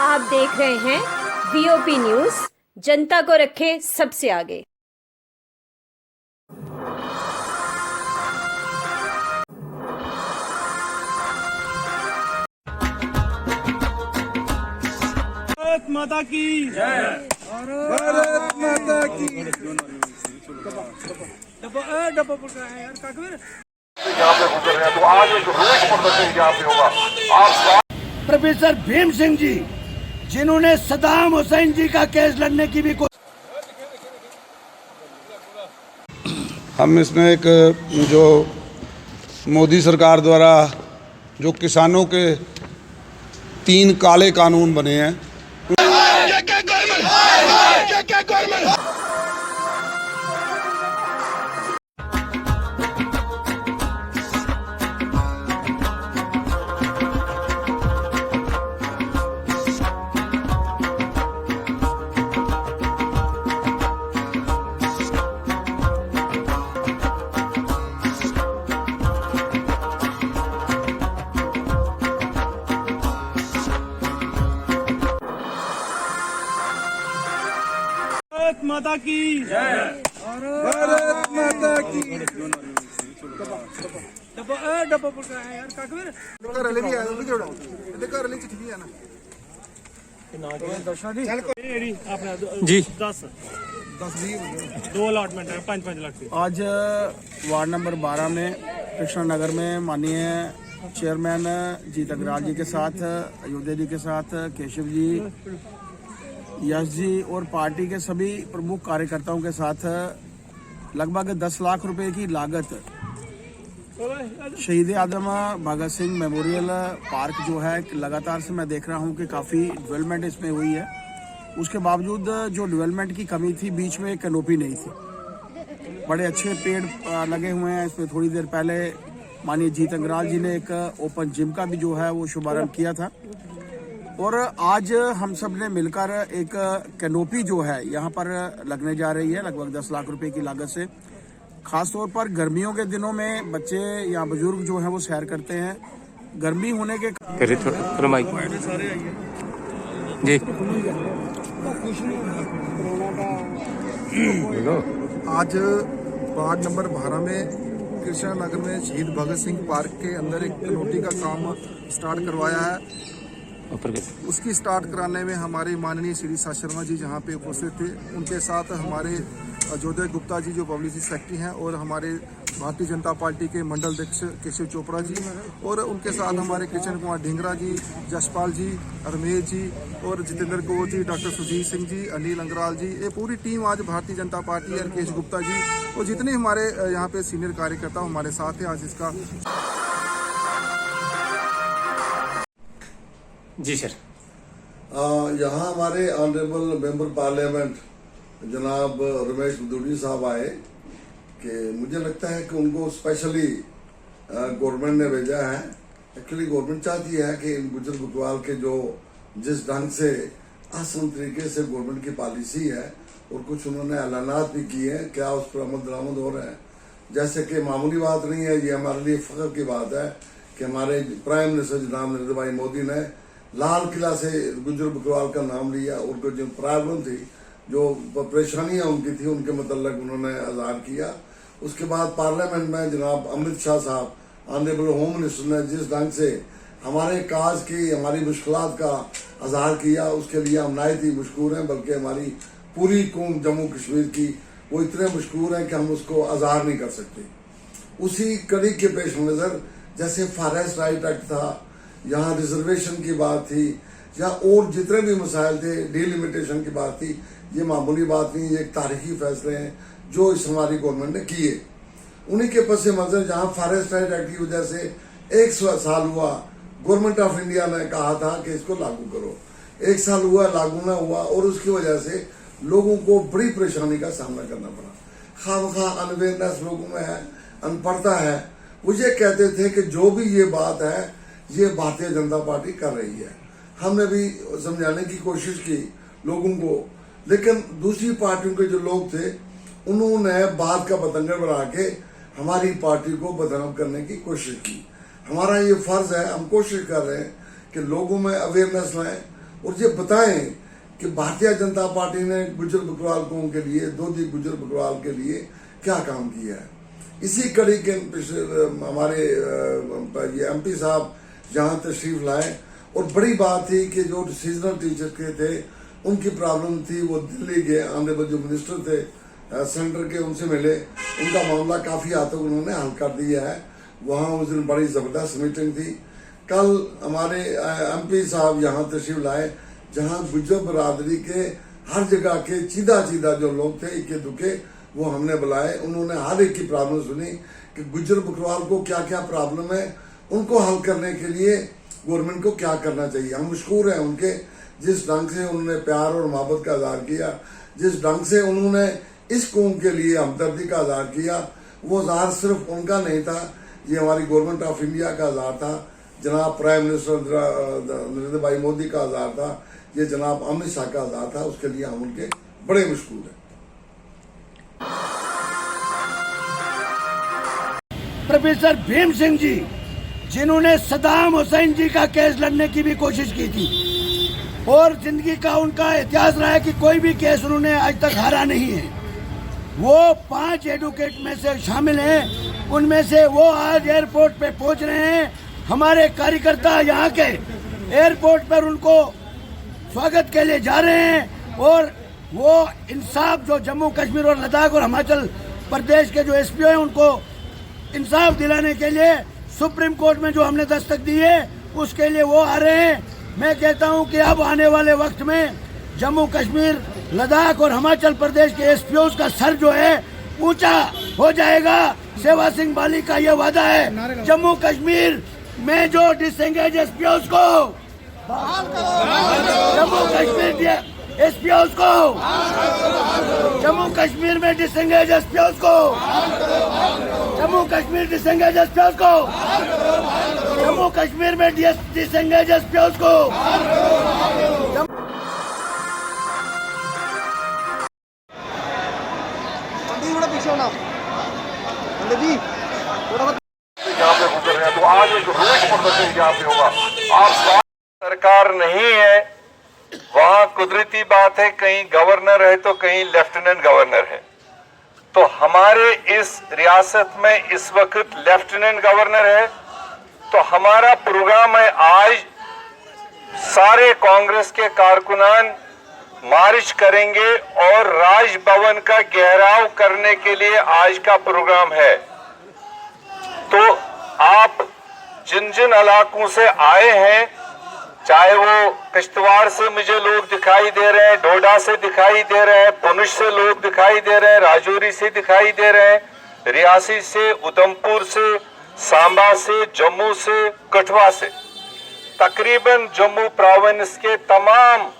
आप देख रहे हैं वीओपी न्यूज, जनता को रखे सबसे आगे। भारत माता की जय। भारत माता की। डब्बा पड़ रहा है यार काकवीर। यहाँ पे गुजर रहे हैं तो आज एक रोष प्रदर्शन यहाँ पे होगा। आप प्रोफेसर भीम सिंह जी, जिन्होंने सद्दाम हुसैन जी का केस लड़ने की भी हम इसमें एक जो मोदी सरकार द्वारा जो किसानों के 3 काले कानून बने हैं, भारत माता की जय। भारत माता की। डब्बा पड़ रहा है यार काकवीर। घर वाले भी आए होंगे जोड़ा, घर वाले चिट्ठी भी है ना। जी 10 2 अलॉटमेंट है 5-5 लाख की। आज वार्ड नंबर 12 में कृष्णा नगर में माननीय चेयरमैन जीत अग्रवाल जी के साथ, अयोध्या जी के साथ, केशव जी, यश जी और पार्टी के सभी प्रमुख कार्यकर्ताओं के साथ लगभग 10 लाख रुपए की लागत शहीद आजम भगत सिंह मेमोरियल पार्क जो है, लगातार से मैं देख रहा हूं कि काफ़ी डेवलपमेंट इसमें हुई है। उसके बावजूद जो डेवलपमेंट की कमी थी, बीच में कैनोपी नहीं थी। बड़े अच्छे पेड़ लगे हुए हैं इसमें। थोड़ी देर पहले माननीय जीत अग्रवाल जी ने एक ओपन जिम का भी जो है वो शुभारंभ किया था। और आज हम सब ने मिलकर एक कैनोपी जो है यहाँ पर लगने जा रही है, लगभग 10 लाख रुपए की लागत से। खासतौर पर गर्मियों के दिनों में बच्चे या बुजुर्ग जो है वो सैर करते हैं। गर्मी होने के जी आज वार्ड नंबर 12 में कृष्णा नगर में शहीद भगत सिंह पार्क के अंदर एक कनोटी का काम स्टार्ट करवाया है। उसकी स्टार्ट कराने में हमारे माननीय श्री सा शर्मा जी जहाँ पे उपस्थित थे, उनके साथ हमारे जोधे गुप्ता जी जो पब्लिसिटी सेक्रेटरी हैं, और हमारे भारतीय जनता पार्टी के मंडल अध्यक्ष केशव चोपड़ा जी, और उनके साथ हमारे किशन कुमार ढींगरा जी, जसपाल जी, रमेश जी और जितेंद्र कौर जी, डॉक्टर सुजीत सिंह जी, अनिल अंग्राल जी, ये पूरी टीम आज भारतीय जनता पार्टी और केशव गुप्ता जी और जितने हमारे यहाँ पे सीनियर कार्यकर्ता हमारे साथ हैं आज इसका। जी सर। यहाँ हमारे ऑनरेबल मेंबर पार्लियामेंट जनाब रमेश बदूड़ी साहब आए कि मुझे लगता है कि उनको स्पेशली गवर्नमेंट ने भेजा है। एक्चुअली गवर्नमेंट चाहती है कि इन गुजर बकवाल के जो जिस ढंग से आसान तरीके से गवर्नमेंट की पॉलिसी है, और कुछ उन्होंने ऐलानात भी किए हैं, क्या उस पर अमल दरामद हो रहे हैं। जैसे कि मामूली बात नहीं है, ये हमारे लिए फख्र की बात है कि हमारे प्राइम मिनिस्टर जनाब नरेंद्र भाई मोदी ने लाल किला से गुजर बकवाल का नाम लिया। उनको जो प्रॉब्लम थी, जो परेशानियां उनकी थी, उनके मतलब उन्होंने अज़हार किया। उसके बाद पार्लियामेंट में जनाब अमित शाह साहब ऑनरेबल होम मिनिस्टर ने जिस ढंग से हमारे काज की, हमारी मुश्किलात का अज़हार किया, उसके लिए हम नायत ही मशकूर हैं। बल्कि हमारी पूरी कौम जम्मू कश्मीर की वो इतने मशकूर हैं कि हम उसको अज़हार नहीं कर सकते। उसी कड़ी के पेश नज़र जैसे फॉरेस्ट राइट एक्ट था, यहाँ रिजर्वेशन की बात थी, या और जितने भी मसाइल थे, डिलिमिटेशन की बात थी, ये मामूली बात नहीं, ये एक तारीखी फैसले हैं जो इस हमारी गवर्नमेंट ने किए। उन्हीं के पस मंजर जहाँ फॉरेस्ट राइट एक्ट की वजह से 1 साल हुआ, गवर्नमेंट ऑफ इंडिया ने कहा था कि इसको लागू करो। 1 साल हुआ, लागू ना हुआ, और उसकी वजह से लोगों को बड़ी परेशानी का सामना करना पड़ा। खामखा अनअवेयरनेस लोगों में है, अनपढ़ता है। वो ये कहते थे कि जो भी ये बात है ये भारतीय जनता पार्टी कर रही है। हमने भी समझाने की कोशिश की लोगों को, लेकिन दूसरी पार्टियों के जो लोग थे उन्होंने बात का बतंगड़ बढ़ा के हमारी पार्टी को बदनाम करने की कोशिश की। हमारा ये फर्ज है, हम कोशिश कर रहे हैं कि लोगों में अवेयरनेस लाएं, और ये बताएं कि भारतीय जनता पार्टी ने गुज्जर बकरवाल कौम के लिए, दोधी गुज्जर बकरवाल के लिए क्या काम किया है। इसी कड़ी के हमारे ये एमपी साहब जहां तशरीफ लाए और बड़ी बात थी कि जो सीजनल टीचर के थे उनकी प्रॉब्लम थी, वो दिल्ली गए, ऑनरेबल जो मिनिस्टर थे सेंटर के, उनसे मिले, उनका मामला काफी हद तक उन्होंने हल कर दिया है। वहां उस दिन बड़ी जबरदस्त मीटिंग थी। कल हमारे एमपी साहब यहाँ तशरीफ लाए जहां गुज्जर बरादरी के हर जगह के सीधा जो लोग थे इक्के दुखे वो हमने बुलाए। उन्होंने हर एक की प्रॉब्लम सुनी कि गुज्जर बकरवाल को क्या क्या प्रॉब्लम है, उनको हल करने के लिए गवर्नमेंट को क्या करना चाहिए। हम मशहूर हैं उनके जिस ढंग से उन्होंने प्यार और मोहब्बत का इजहार किया, जिस ढंग से उन्होंने इस कौम के लिए हमदर्दी का इजहार किया, वो इजहार सिर्फ उनका नहीं था, ये हमारी गवर्नमेंट ऑफ इंडिया का इजहार था, जनाब प्राइम मिनिस्टर नरेंद्र भाई मोदी का इजहार था, ये जनाब अमित शाह का इजहार था। उसके लिए हम उनके बड़े मशहूर हैं। प्रोफेसर भीम सिंह जी, जिन्होंने सदाम हुसैन जी का केस लड़ने की भी कोशिश की थी और जिंदगी का उनका इतिहास रहा है कि कोई भी केस उन्होंने आज तक हारा नहीं है। वो 5 एडवोकेट में से शामिल हैं, उनमें से वो आज एयरपोर्ट पे पहुंच रहे हैं। हमारे कार्यकर्ता यहाँ के एयरपोर्ट पर उनको स्वागत के लिए जा रहे हैं और वो इंसाफ जो जम्मू कश्मीर और लद्दाख और हिमाचल प्रदेश के जो एसपीओ हैं उनको इंसाफ दिलाने के लिए सुप्रीम कोर्ट में जो हमने दस्तक दी है उसके लिए वो आ रहे हैं। मैं कहता हूं कि अब आने वाले वक्त में जम्मू कश्मीर, लद्दाख और हिमाचल प्रदेश के एसपीओ का सर जो है ऊंचा हो जाएगा। सेवा सिंह बाली का ये वादा है। जम्मू कश्मीर में जो डिसएंगेज एसपीओ को, जम्मू कश्मीर एसपीओ को, जम्मू कश्मीर में डिसएंगेज एसपीओ को, जम्मू कश्मीर डिसएंगेज एसपीओ को, जम्मू कश्मीर में डिसएंगेज एसपीओ को। यहाँ पे गुजर रहे हैं तो आज एक रोष प्रदर्शन यहाँ पे होगा। आप सरकार नहीं है, वहाँ कुदरती बात है, कहीं गवर्नर है तो कहीं लेफ्टिनेंट गवर्नर है। तो हमारे इस रियासत में इस वक्त लेफ्टिनेंट गवर्नर है। तो हमारा प्रोग्राम है आज सारे कांग्रेस के कारकुनान मार्च करेंगे और राजभवन का घेराव करने के लिए आज का प्रोग्राम है। तो आप जिन जिन इलाकों से आए हैं, चाहे वो किश्तवाड़ से मुझे लोग दिखाई दे रहे हैं, डोडा से दिखाई दे रहे हैं, पुंछ से लोग दिखाई दे रहे हैं, राजौरी से दिखाई दे रहे हैं, रियासी से, उधमपुर से, सांबा से, जम्मू से, कठुआ से, तकरीबन जम्मू प्रोविंस के तमाम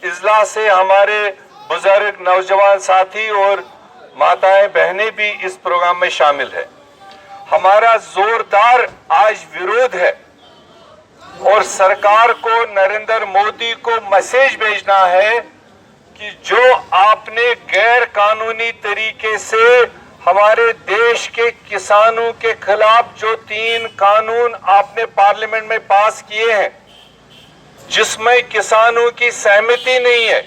इजला से हमारे बुजुर्ग नौजवान साथी और माताएं बहनें भी इस प्रोग्राम में शामिल है। हमारा जोरदार आज विरोध है और सरकार को, नरेंद्र मोदी को मैसेज भेजना है कि जो आपने गैर कानूनी तरीके से हमारे देश के किसानों के खिलाफ जो 3 कानून आपने पार्लियामेंट में पास किए हैं, जिसमें किसानों की सहमति नहीं है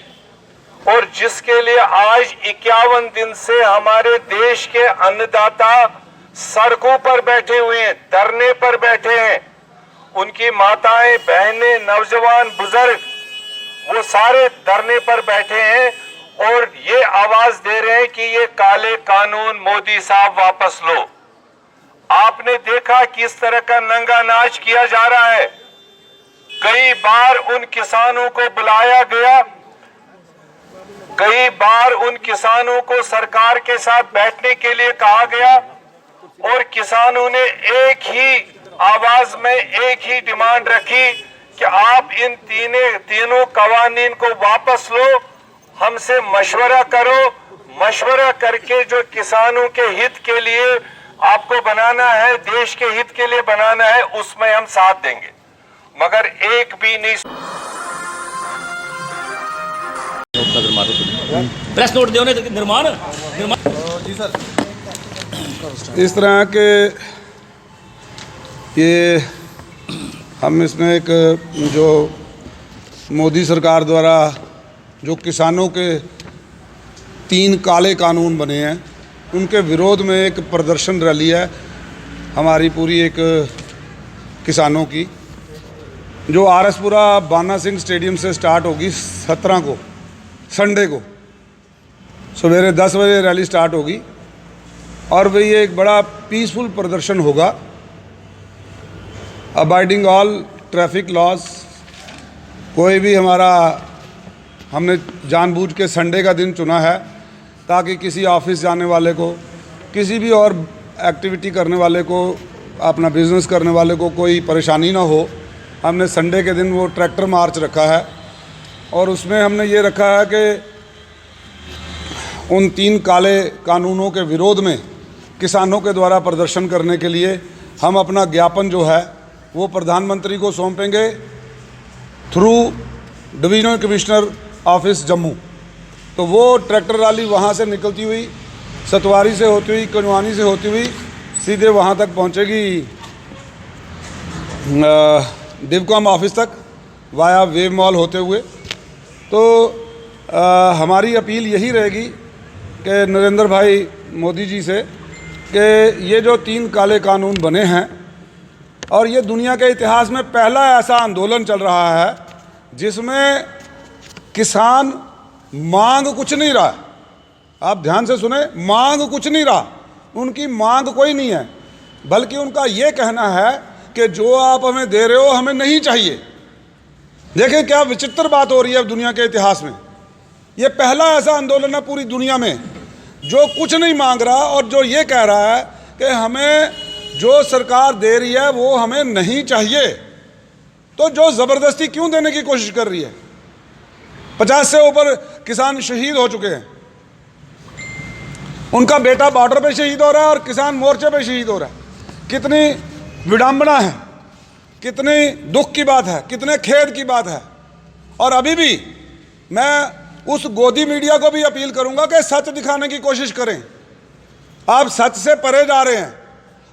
और जिसके लिए आज 51 दिन से हमारे देश के अन्नदाता सड़कों पर बैठे हुए हैं, धरने पर बैठे हैं, उनकी माताएं, बहनें, नौजवान, बुजुर्ग वो सारे धरने पर बैठे हैं और ये आवाज दे रहे हैं कि ये काले कानून मोदी साहब वापस लो। आपने देखा किस तरह का नंगा नाच किया जा रहा है। कई बार उन किसानों को बुलाया गया, कई बार उन किसानों को सरकार के साथ बैठने के लिए कहा गया और किसानों ने एक ही आवाज में एक ही डिमांड रखी कि आप इन तीनों कवानीन को वापस लो, हमसे मशवरा करो, मशवरा करके जो किसानों के हित के लिए आपको बनाना है, देश के हित के लिए बनाना है, उसमें हम साथ देंगे। मगर एक भी नहीं। प्रेस नोट दो निर्माण जी सर, इस तरह के ये हम इसमें एक जो मोदी सरकार द्वारा जो किसानों के 3 काले कानून बने हैं उनके विरोध में एक प्रदर्शन रैली है हमारी पूरी एक किसानों की, जो आरएसपुरा बाना सिंह स्टेडियम से स्टार्ट होगी 17 को संडे को सवेरे 10 बजे रैली स्टार्ट होगी। और वही एक बड़ा पीसफुल प्रदर्शन होगा, अबाइडिंग ऑल ट्रैफिक लॉज। कोई भी हमने जानबूझ के संडे का दिन चुना है ताकि किसी ऑफिस जाने वाले को, किसी भी और एक्टिविटी करने वाले को, अपना बिजनेस करने वाले को कोई परेशानी ना हो। हमने संडे के दिन वो ट्रैक्टर मार्च रखा है और उसमें हमने ये रखा है कि उन 3 काले कानूनों के विरोध में किसानों के द्वारा प्रदर्शन करने के लिए हम अपना ज्ञापन जो है वो प्रधानमंत्री को सौंपेंगे through divisional commissioner office Jammu. तो वो ट्रैक्टर रैली वहाँ से निकलती हुई सतवारी से होती हुई कनवानी से होती हुई सीधे वहाँ तक पहुँचेगी डिवकॉम ऑफिस तक वाया वेव मॉल होते हुए। तो हमारी अपील यही रहेगी कि नरेंद्र भाई मोदी जी से कि ये जो 3 काले कानून बने हैं और ये दुनिया के इतिहास में पहला ऐसा आंदोलन चल रहा है जिसमें किसान मांग कुछ नहीं रहा। आप ध्यान से सुने, मांग कुछ नहीं रहा, उनकी मांग कोई नहीं है, बल्कि उनका ये कहना है कि जो आप हमें दे रहे हो हमें नहीं चाहिए। देखें क्या विचित्र बात हो रही है दुनिया के इतिहास में। ये पहला ऐसा आंदोलन है पूरी दुनिया में जो कुछ नहीं मांग रहा और जो ये कह रहा है कि हमें जो सरकार दे रही है वो हमें नहीं चाहिए। तो जो ज़बरदस्ती क्यों देने की कोशिश कर रही है? 50 से ऊपर किसान शहीद हो चुके हैं, उनका बेटा बॉर्डर पे शहीद हो रहा है और किसान मोर्चे पे शहीद हो रहा है। कितनी विडंबना है, कितनी दुख की बात है, कितने खेद की बात है। और अभी भी मैं उस गोदी मीडिया को भी अपील करूंगा कि सच दिखाने की कोशिश करें। आप सच से परे जा रहे हैं।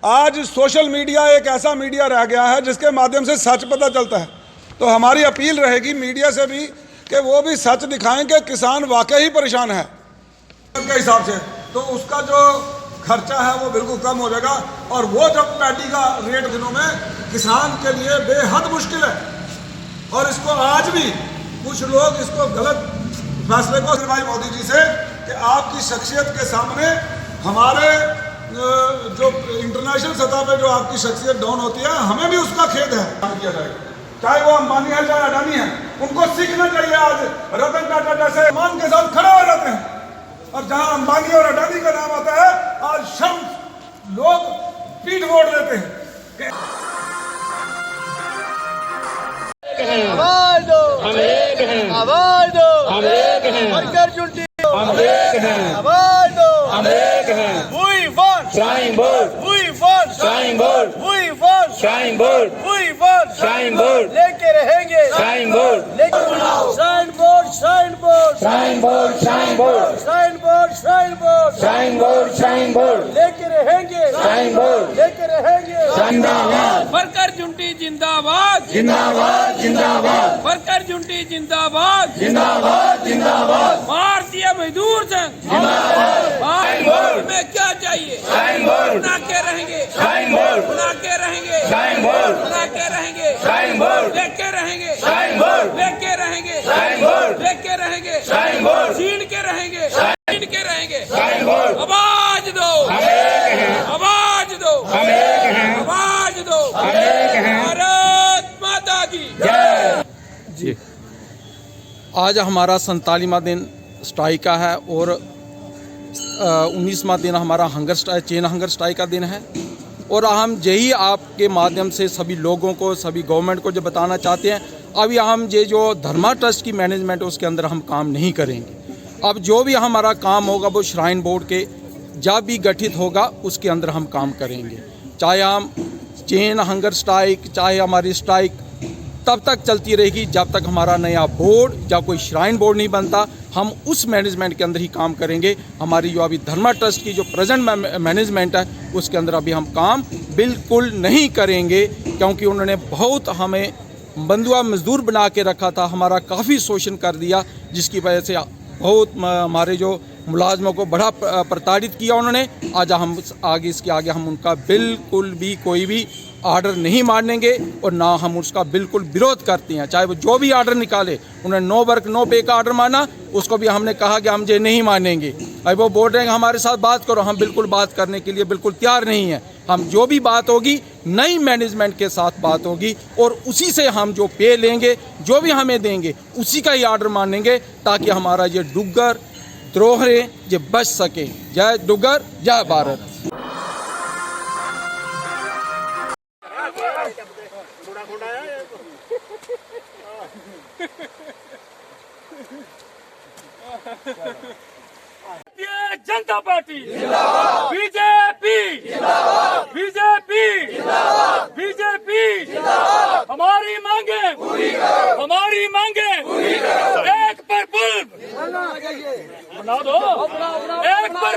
आज सोशल मीडिया एक ऐसा मीडिया रह गया है जिसके माध्यम से सच पता चलता है। तो हमारी अपील रहेगी मीडिया से भी कि वो भी सच दिखाएं कि किसान वाकई ही परेशान है के हिसाब से, तो उसका जो खर्चा है वो बिल्कुल कम हो जाएगा। और वो जब पैडी का रेट दिनों में किसान के लिए बेहद मुश्किल है। और इसको आज भी कुछ लोग इसको गलत फैसले को भाई मोदी जी से कि आपकी शख्सियत के सामने हमारे जो इंटरनेशनल सतह पे जो आपकी शख्सियत डाउन होती है, हमें भी उसका खेद है। किया जाएगा, चाहे वो अंबानी है चाहे अडानी है, उनको सीखना चाहिए। आज रतन टाटा जैसे मान के साथ खड़े हो जाते हैं और जहां अंबानी और अडानी का नाम आता है आज शर्म लोग पीठ मोड़ लेते हैं। आवाज दो, हम एक हैं, आवाज दो, हम एक हैं, वर्कर यूनिटी, हम एक हैं, आवाज दो, हम एक हैं। We want Shrine Board, we want Shrine Board, we want Shrine Board, we want Shrine Board, लेके रहेंगे Shrine Board, लेके Shrine Board, Shrine Board, Shrine Board, Shrine Board, Shrine Board, Shrine Board, Shrine Board, Shrine Board, लेके रहेंगे Shrine Board, लेके रहेंगे जिंदाबाद। Worker unity जिंदाबाद, जिंदाबाद, जिंदाबाद। वर्कर यूनिटी जिंदाबाद, जिंदाबाद, जिंदाबाद। भारतीय मजदूर संघ जिंदाबाद। में क्या चाहिए? Shrine Board, बना के रहेंगे Shrine Board, बना के रहेंगे Shrine Board, बना के रहेंगे Shrine Board, लेके रहेंगे Shrine Board, लेके रहेंगे Shrine Board, लेके रहेंगे Shrine Board, छीन के रहेंगे, छीन के रहेंगे Shrine Board। आवाज दो, हम एक हैं, आवाज दो, हम एक हैं, आवाज दो, हम एक हैं। भारत माता की जय। जी, आज हमारा 47वां दिन स्ट्राइक का है और 19वां दिन हमारा hunger strike, chain hunger strike का दिन है। और हम यही आपके माध्यम से सभी लोगों को, सभी गवर्नमेंट को जो बताना चाहते हैं, अभी हम ये जो धर्मा ट्रस्ट की मैनेजमेंट है उसके अंदर हम काम नहीं करेंगे। अब जो भी हमारा काम होगा वो श्राइन बोर्ड के जब भी गठित होगा उसके अंदर हम काम करेंगे। चाहे हम चेन हंगर स्ट्राइक, चाहे हमारी स्ट्राइक तब तक चलती रहेगी जब तक हमारा नया बोर्ड या कोई श्राइन बोर्ड नहीं बनता। हम उस मैनेजमेंट के अंदर ही काम करेंगे। हमारी जो अभी धर्मा ट्रस्ट की जो प्रेजेंट मैनेजमेंट है उसके अंदर अभी हम काम बिल्कुल नहीं करेंगे, क्योंकि उन्होंने बहुत हमें बंधुआ मजदूर बना के रखा था, हमारा काफ़ी शोषण कर दिया, जिसकी वजह से बहुत हमारे जो मुलाजमों को बड़ा प्रताड़ित किया उन्होंने। आज हम इसके आगे हम उनका बिल्कुल भी कोई भी आर्डर नहीं मानेंगे और ना हम उसका बिल्कुल विरोध करते हैं। चाहे वो जो भी आर्डर निकाले, उन्होंने नो वर्क नो पे का आर्डर माना, उसको भी हमने कहा कि हम ये नहीं मानेंगे। अब वो बोल रहे हैं हमारे साथ बात करो, हम बिल्कुल बात करने के लिए बिल्कुल तैयार नहीं हैं। हम जो भी बात होगी नई मैनेजमेंट के साथ बात होगी और उसी से हम जो पे लेंगे, जो भी हमें देंगे, उसी का ही आर्डर मानेंगे, ताकि हमारा ये डुग्गर द्रोहरे ये बच सके। जय डुग्गर, जय भारत। जनता पार्टी बीजेपी बीजेपी बीजेपी हमारी मांगे एक पर पुल बना दो, एक पर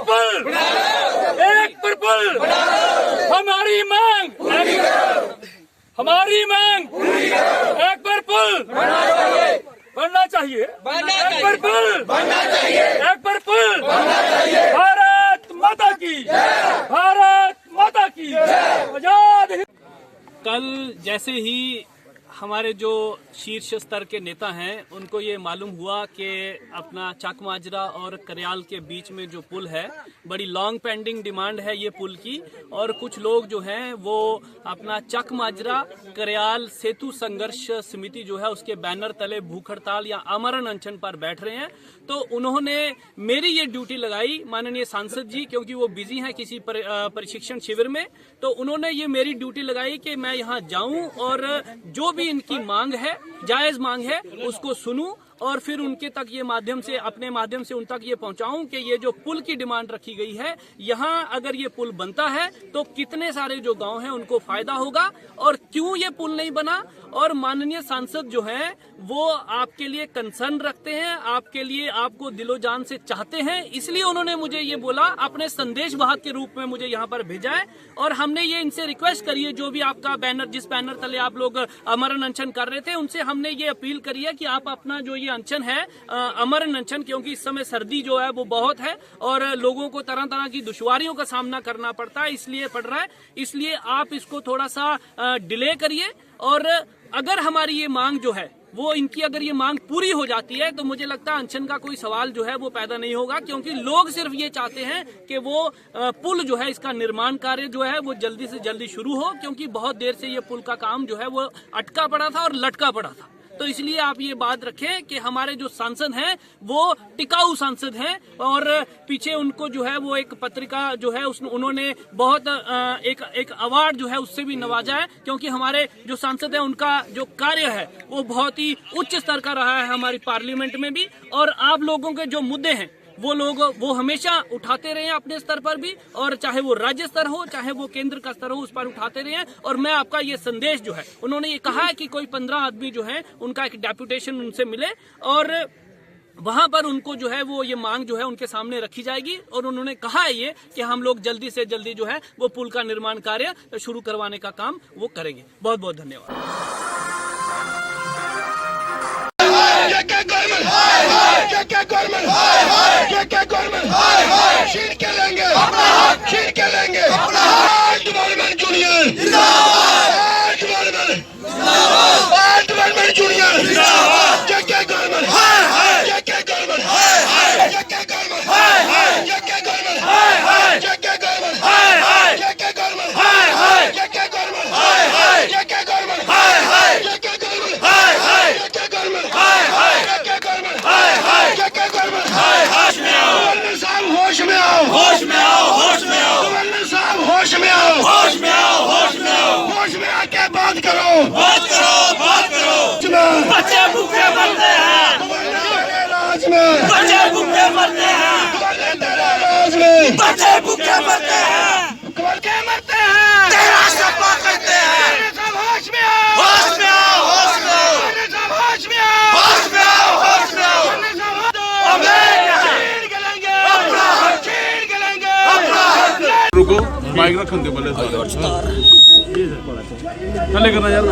पुल हमारी मांग एक पर पुल बनना चाहिए, एक पर पुल भारत माता की आजाद। कल जैसे ही हमारे जो शीर्ष स्तर के नेता हैं उनको ये मालूम हुआ कि अपना चक माजरा और करयाल के बीच में जो पुल है, बड़ी लॉन्ग पेंडिंग डिमांड है ये पुल की, और कुछ लोग जो हैं वो अपना चक माजरा करयाल सेतु संघर्ष समिति जो है उसके बैनर तले भूख हड़ताल या आमरण अनशन पर बैठ रहे हैं। तो उन्होंने मेरी ये ड्यूटी लगाई, माननीय सांसद जी, क्योंकि वो बिजी हैं किसी प्रशिक्षण शिविर में, तो उन्होंने ये मेरी ड्यूटी लगाई कि मैं यहाँ जाऊं और जो भी इनकी मांग है, जायज मांग है, उसको सुनूं और फिर उनके तक ये माध्यम से, अपने माध्यम से उन तक ये पहुंचाऊं कि ये जो पुल की डिमांड रखी गई है, यहाँ अगर ये पुल बनता है तो कितने सारे जो गांव हैं उनको फायदा होगा और क्यों ये पुल नहीं बना। और माननीय सांसद जो हैं वो आपके लिए कंसर्न रखते हैं, आपके लिए, आपको दिलो जान से चाहते हैं, इसलिए उन्होंने मुझे ये बोला, अपने संदेश वाहक के रूप में मुझे यहाँ पर भेजा है। और हमने ये इनसे रिक्वेस्ट करी है, जो भी आपका बैनर, जिस बैनर तले आप लोग अमरण अनशन कर रहे थे, उनसे हमने ये अपील करी है कि आप अपना जो ये अनशन है, अमरण अनशन, क्योंकि इस समय सर्दी जो है वो बहुत है और लोगों को तरह तरह की दुश्वारियों का सामना करना पड़ता है, इसलिए पड़ रहा है, इसलिए आप इसको थोड़ा सा डिले करिए। और अगर हमारी ये मांग जो है वो, इनकी अगर ये मांग पूरी हो जाती है तो मुझे लगता है अनशन का कोई सवाल जो है वो पैदा नहीं होगा, क्योंकि लोग सिर्फ ये चाहते हैं कि वो पुल जो है, इसका निर्माण कार्य जो है वो जल्दी से जल्दी शुरू हो, क्योंकि बहुत देर से ये पुल का काम जो है वो अटका पड़ा था और लटका पड़ा था। तो इसलिए आप ये बात रखें कि हमारे जो सांसद हैं वो टिकाऊ सांसद हैं और पीछे उनको जो है वो एक पत्रिका जो है उन्होंने बहुत एक अवार्ड जो है उससे भी नवाजा है, क्योंकि हमारे जो सांसद हैं उनका जो कार्य है वो बहुत ही उच्च स्तर का रहा है हमारी पार्लियामेंट में भी, और आप लोगों के जो मुद्दे हैं वो हमेशा उठाते रहे हैं अपने स्तर पर भी, और चाहे वो राज्य स्तर हो चाहे वो केंद्र का स्तर हो, उस पर उठाते रहे हैं। और मैं आपका ये संदेश जो है, उन्होंने ये कहा है कि कोई 15 आदमी जो है उनका एक डेपुटेशन उनसे मिले और वहां पर उनको जो है वो ये मांग जो है उनके सामने रखी जाएगी, और उन्होंने कहा है ये कि हम लोग जल्दी से जल्दी जो है वो पुल का निर्माण कार्य शुरू करवाने का काम वो करेंगे। बहुत बहुत धन्यवाद। बच्चे भूखे मरते हैं, बच्चे भूखे मरते हैं, बच्चे भूखे मरते हैं, तेरा सपा करते हैं। होश में आओ, होश में आओ, होश में आओ, होश में आओ, होश में आओ, होश में आओ। रुको, माइक रखो उनके पहले, थले करना यार।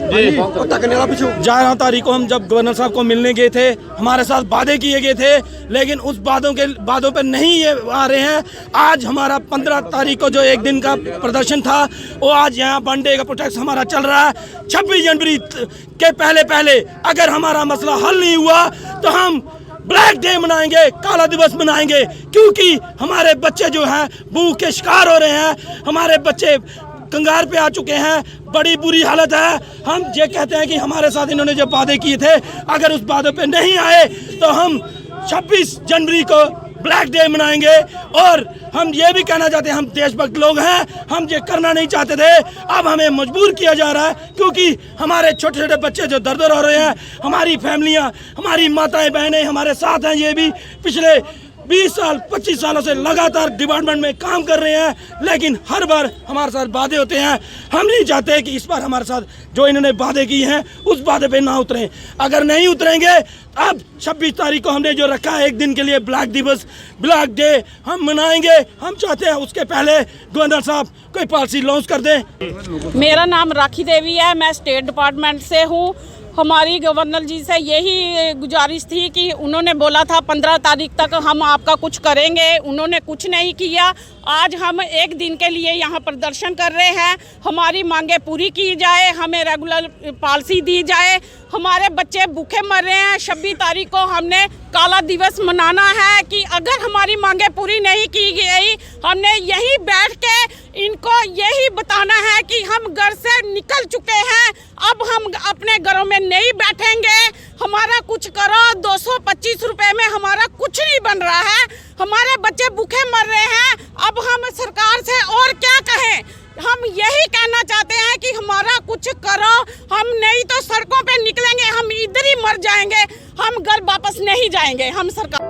11 तारीख को हम जब गवर्नर साहब को मिलने गए थे, हमारे साथ वादे किए गए थे, लेकिन उस वादों पे नहीं ये आ रहे हैं। आज हमारा 15 तारीख को जो एक दिन का प्रदर्शन था, वो आज यहाँ 1 डे का प्रोटेस्ट हमारा चल रहा है। 26 जनवरी के पहले अगर हमारा मसला हल नहीं हुआ तो हम ब्लैक डे मनाएंगे, काला दिवस मनाएंगे, क्योंकि हमारे बच्चे जो हैं भूख के शिकार हो रहे हैं, हमारे बच्चे कंगार पे आ चुके हैं, बड़ी बुरी हालत है। हम ये कहते हैं कि हमारे साथ इन्होंने जो वादे किए थे, अगर उस वादे पे नहीं आए तो हम 26 जनवरी को ब्लैक डे मनाएंगे। और हम ये भी कहना चाहते हैं, हम देशभक्त लोग हैं, हम ये करना नहीं चाहते थे, अब हमें मजबूर किया जा रहा है, क्योंकि हमारे छोटे छोटे बच्चे जो दर दर हो रहे हैं, हमारी फैमिलियां, हमारी माताएं बहनें हमारे साथ हैं। ये भी पिछले 20 साल 25 सालों से लगातार डिपार्टमेंट में काम कर रहे हैं, लेकिन हर बार हमारे साथ वादे होते हैं। हम नहीं चाहते कि इस बार हमारे साथ जो इन्होंने वादे किए हैं उस वादे पे ना उतरें। अगर नहीं उतरेंगे, अब 26 तारीख को हमने जो रखा है एक दिन के लिए ब्लैक दिवस, ब्लैक डे हम मनाएंगे। हम चाहते हैं उसके पहले गवर्नर साहब कोई पॉलिसी लॉन्च कर दें। मेरा नाम राखी देवी है, मैं स्टेट डिपार्टमेंट से हूँ। हमारी गवर्नर जी से यही गुजारिश थी कि उन्होंने बोला था 15 तारीख तक हम आपका कुछ करेंगे, उन्होंने कुछ नहीं किया। आज हम एक दिन के लिए यहाँ प्रदर्शन कर रहे हैं, हमारी मांगें पूरी की जाए, हमें रेगुलर पॉलिसी दी जाए। हमारे बच्चे भूखे मर रहे हैं। 26 तारीख को हमने काला दिवस मनाना है कि अगर हमारी मांगें पूरी नहीं की गई, हमने यहीं बैठ के इनको यही बताना है कि हम घर से निकल चुके हैं, अब हम अपने घरों में नहीं बैठेंगे, हमारा कुछ करो। 225 रुपए में हमारा कुछ नहीं बन रहा है, हमारे बच्चे भूखे मर रहे हैं। अब हम सरकार से और क्या कहें, हम यही कहना चाहते हैं कि हमारा कुछ करो, हम नहीं तो सड़कों पे निकलेंगे, हम इधर ही मर जाएंगे, हम घर वापस नहीं जाएंगे। हम सरकार